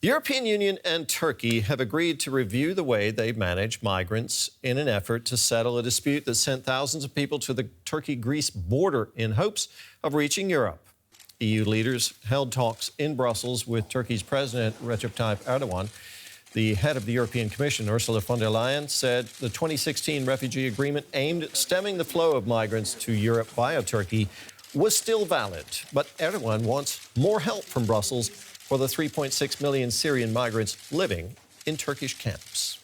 The European Union and Turkey have agreed to review the way they manage migrants in an effort to settle a dispute that sent thousands of people to the Turkey-Greece border in hopes of reaching Europe. EU leaders held talks in Brussels with Turkey's President Recep Tayyip Erdogan. The head of the European Commission, Ursula von der Leyen, said the 2016 refugee agreement aimed at stemming the flow of migrants to Europe via Turkey was still valid. But Erdogan wants more help from Brussels for the 3.6 million Syrian migrants living in Turkish camps.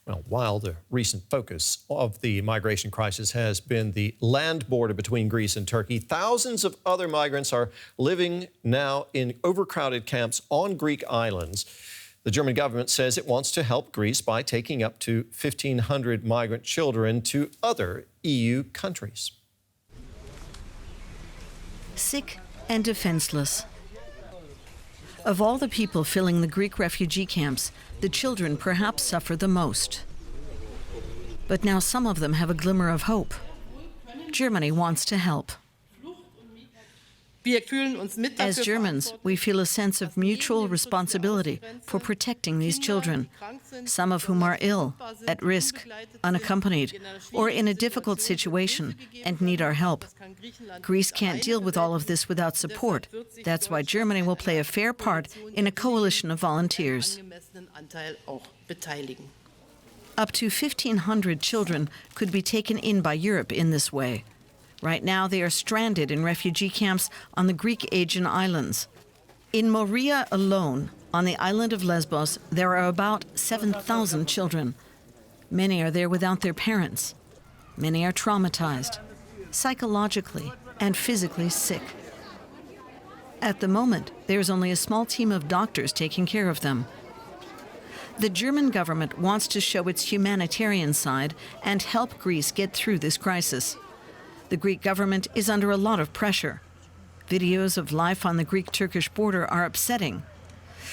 Well, while the recent focus of the migration crisis has been the land border between Greece and Turkey, thousands of other migrants are living now in overcrowded camps on Greek islands. The German government says it wants to help Greece by taking up to 1,500 migrant children to other EU countries. Sick and defenseless. Of all the people filling the Greek refugee camps, the children perhaps suffer the most. But now some of them have a glimmer of hope. Germany wants to help. As Germans, we feel a sense of mutual responsibility for protecting these children, some of whom are ill, at risk, unaccompanied, or in a difficult situation and need our help. Greece can't deal with all of this without support. That's why Germany will play a fair part in a coalition of volunteers. Up to 1,500 children could be taken in by Europe in this way. Right now, they are stranded in refugee camps on the Greek Aegean islands. In Moria alone, on the island of Lesbos, there are about 7,000 children. Many are there without their parents. Many are traumatized, psychologically and physically sick. At the moment, there is only a small team of doctors taking care of them. The German government wants to show its humanitarian side and help Greece get through this crisis. The Greek government is under a lot of pressure. Videos of life on the Greek-Turkish border are upsetting.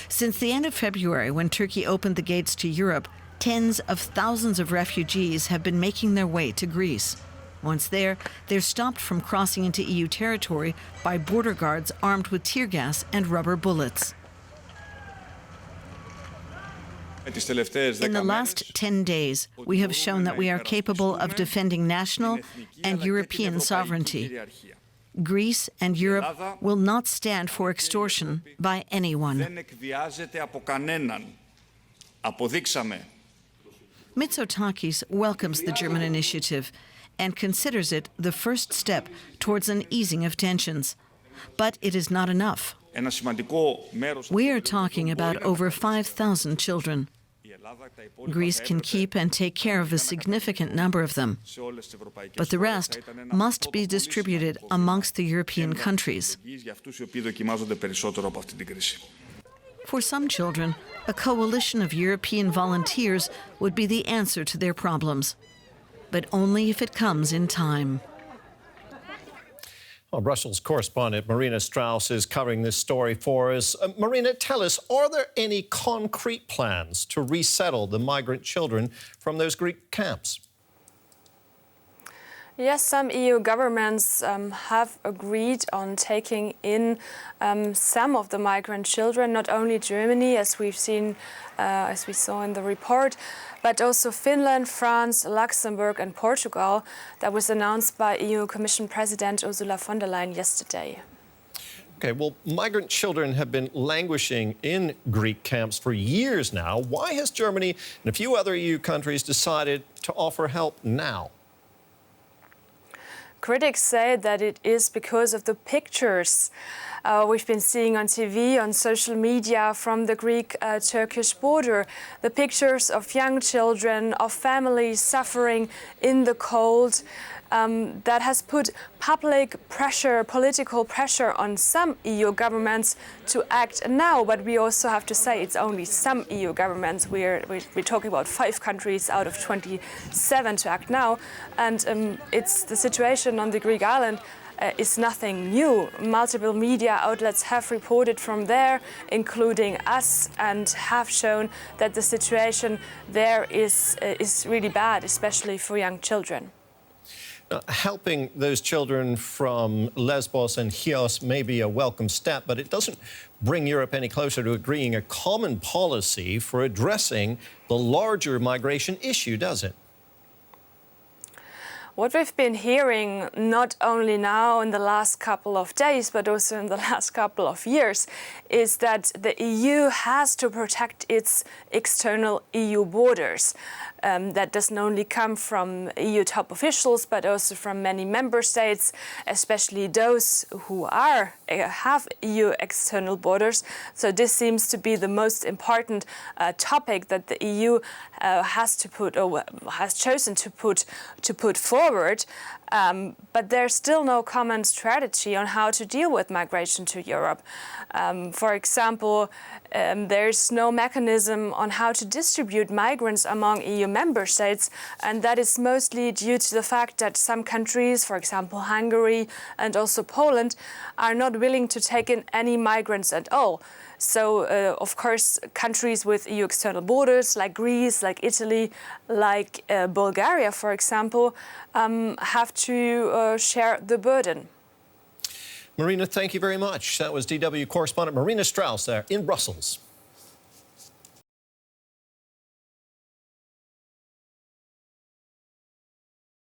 Since the end of February, when Turkey opened the gates to Europe, tens of thousands of refugees have been making their way to Greece. Once there, they're stopped from crossing into EU territory by border guards armed with tear gas and rubber bullets. In the last 10 days, we have shown that we are capable of defending national and European sovereignty. Greece and Europe will not stand for extortion by anyone. Mitsotakis welcomes the German initiative and considers it the first step towards an easing of tensions. But it is not enough. We are talking about over 5,000 children. Greece can keep and take care of a significant number of them, but the rest must be distributed amongst the European countries. For some children, a coalition of European volunteers would be the answer to their problems, but only if it comes in time. Well, Brussels correspondent Marina Strauss is covering this story for us. Marina, tell us, are there any concrete plans to resettle the migrant children from those Greek camps? Yes, some EU governments have agreed on taking in some of the migrant children, not only Germany, as we saw in the report, but also Finland, France, Luxembourg and Portugal. That was announced by EU Commission President Ursula von der Leyen yesterday. Okay, well, migrant children have been languishing in Greek camps for years now. Why has Germany and a few other EU countries decided to offer help now? Critics say that it is because of the pictures we've been seeing on TV, on social media from the Greek-Turkish border. The pictures of young children, of families suffering in the cold. That has put public pressure, political pressure on some EU governments to act now. But we also have to say it's only some EU governments. We're talking about 5 countries out of 27 to act now. And it's the situation on the Greek island is nothing new. Multiple media outlets have reported from there, including us, and have shown that the situation there is really bad, especially for young children. Helping those children from Lesbos and Chios may be a welcome step, but it doesn't bring Europe any closer to agreeing a common policy for addressing the larger migration issue, does it? What we've been hearing, not only now in the last couple of days, but also in the last couple of years, is that the EU has to protect its external EU borders. That doesn't only come from EU top officials, but also from many member states, especially those who have EU external borders. So this seems to be the most important topic that the EU has chosen to put forward. But there's still no common strategy on how to deal with migration to Europe. For example, there's no mechanism on how to distribute migrants among EU member states, and that is mostly due to the fact that some countries, for example Hungary and also Poland, are not willing to take in any migrants at all. So, of course, countries with EU external borders, like Greece, like Italy, like Bulgaria, for example, have to share the burden. Marina, thank you very much. That was DW correspondent Marina Strauss there in Brussels.